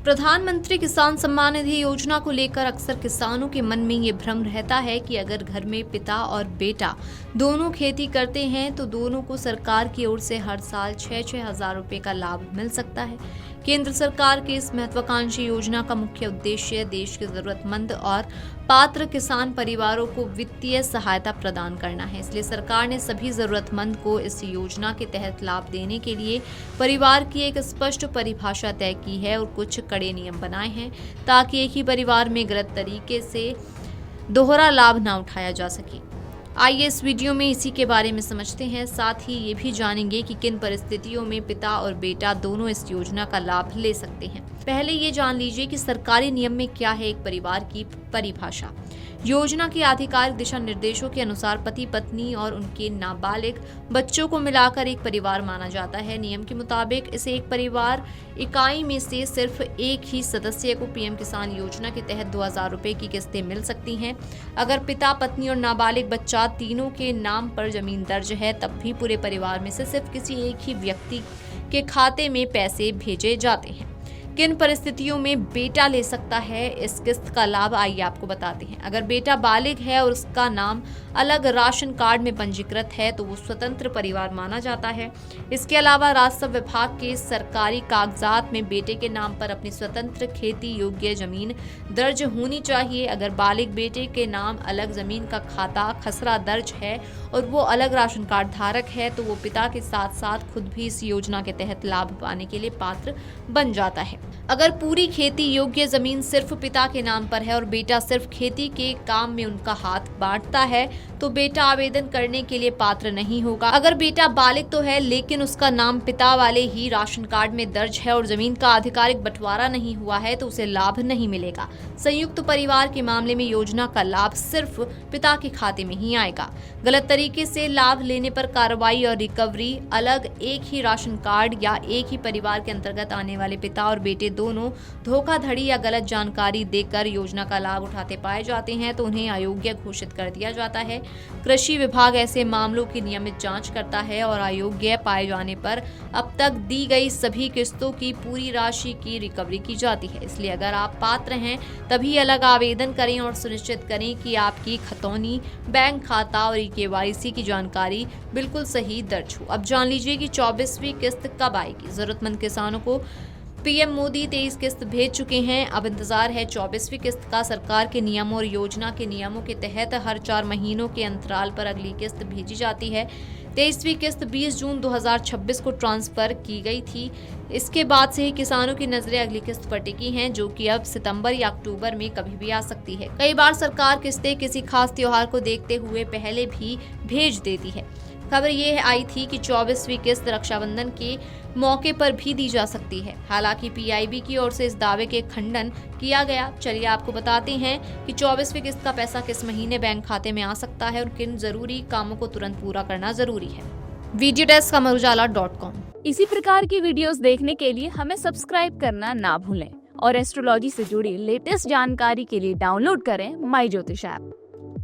प्रधानमंत्री किसान सम्मान निधि योजना को लेकर अक्सर किसानों के मन में ये भ्रम रहता है कि अगर घर में पिता और बेटा दोनों खेती करते हैं तो दोनों को सरकार की ओर से हर साल 6-6 हजार रुपए का लाभ मिल सकता है। केंद्र सरकार की इस महत्वाकांक्षी योजना का मुख्य उद्देश्य देश के जरूरतमंद और पात्र किसान परिवारों को वित्तीय सहायता प्रदान करना है। इसलिए सरकार ने सभी जरूरतमंद को इस योजना के तहत लाभ देने के लिए परिवार की एक स्पष्ट परिभाषा तय की है और कुछ कड़े नियम बनाए हैं ताकि एक ही परिवार में गलत तरीके से दोहरा लाभ न उठाया जा सके। आइए इस वीडियो में इसी के बारे में समझते हैं। साथ ही ये भी जानेंगे कि किन परिस्थितियों में पिता और बेटा दोनों इस योजना का लाभ ले सकते हैं। पहले ये जान लीजिए कि सरकारी नियम में क्या है एक परिवार की परिभाषा। योजना के आधिकारिक दिशा निर्देशों के अनुसार पति पत्नी और उनके नाबालिग बच्चों को मिलाकर एक परिवार माना जाता है। नियम के मुताबिक इसे एक परिवार इकाई में से सिर्फ एक ही सदस्य को पीएम किसान योजना के तहत 2000 रुपए की किस्तें मिल सकती हैं। अगर पिता पत्नी और नाबालिग बच्चा तीनों के नाम पर जमीन दर्ज है तब भी पूरे परिवार में से सिर्फ किसी एक ही व्यक्ति के खाते में पैसे भेजे जाते हैं। किन परिस्थितियों में बेटा ले सकता है इस किस्त का लाभ, आइए आपको बताते हैं। अगर बेटा बालिग है और उसका नाम अलग राशन कार्ड में पंजीकृत है तो वो स्वतंत्र परिवार माना जाता है। इसके अलावा राजस्व विभाग के सरकारी कागजात में बेटे के नाम पर अपनी स्वतंत्र खेती योग्य जमीन दर्ज होनी चाहिए। अगर बालिग बेटे के नाम अलग जमीन का खाता खसरा दर्ज है और वो अलग राशन कार्ड धारक है तो वो पिता के साथ साथ खुद भी इस योजना के तहत लाभ पाने के लिए पात्र बन जाता है। अगर पूरी खेती योग्य जमीन सिर्फ पिता के नाम पर है और बेटा सिर्फ खेती के काम में उनका हाथ बांटता है तो बेटा आवेदन करने के लिए पात्र नहीं होगा। अगर बेटा बालिग तो है लेकिन उसका नाम पिता वाले ही राशन कार्ड में दर्ज है और जमीन का आधिकारिक बंटवारा नहीं हुआ है तो उसे लाभ नहीं मिलेगा। संयुक्त परिवार के मामले में योजना का लाभ सिर्फ पिता के खाते में ही आएगा। गलत तरीके से लाभ लेने पर कार्रवाई और रिकवरी। अलग एक ही राशन कार्ड या एक ही परिवार के अंतर्गत आने वाले पिता और बेटे दोनों धोखाधड़ी या गलत जानकारी देकर योजना का लाभ उठाते पाए जाते हैं तो उन्हें अयोग्य घोषित कर दिया जाता है। कृषि विभाग ऐसे मामलों की नियमित जांच करता है और अयोग्य पाए जाने पर अब तक दी गई सभी किस्तों की पूरी राशि की रिकवरी की जाती है। इसलिए अगर आप पात्र हैं तभी अलग आवेदन करें और सुनिश्चित करें कि आपकी खतौनी, बैंक खाता और केवाईसी की जानकारी बिल्कुल सही दर्ज हो। अब जान लीजिए कि 24वीं किस्त कब आएगी। जरूरतमंद किसानों को पीएम मोदी 23 किस्त भेज चुके हैं। अब इंतजार है 24वीं किस्त का। सरकार के नियमों और योजना के नियमों के तहत हर 4 महीनों के अंतराल पर अगली किस्त भेजी जाती है। 23वीं किस्त 20 जून 2026 को ट्रांसफर की गई थी। इसके बाद से ही किसानों की नजरें अगली किस्त पर टिकी हैं जो कि अब सितंबर या अक्टूबर में कभी भी आ सकती है। कई बार सरकार किस्तें किसी खास त्योहार को देखते हुए पहले भी भेज देती है। खबर ये आई थी कि 24वीं किस्त रक्षाबंधन के मौके पर भी दी जा सकती है। हालांकि पीआईबी की ओर से इस दावे के खंडन किया गया। चलिए आपको बताते हैं कि 24वीं किस्त का पैसा किस महीने बैंक खाते में आ सकता है और किन जरूरी कामों को तुरंत पूरा करना जरूरी है। Video desk amarujala.com। इसी प्रकार की वीडियोस देखने के लिए हमें सब्सक्राइब करना ना भूलें और एस्ट्रोलॉजी से जुड़ी लेटेस्ट जानकारी के लिए डाउनलोड करें माई ज्योतिष ऐप।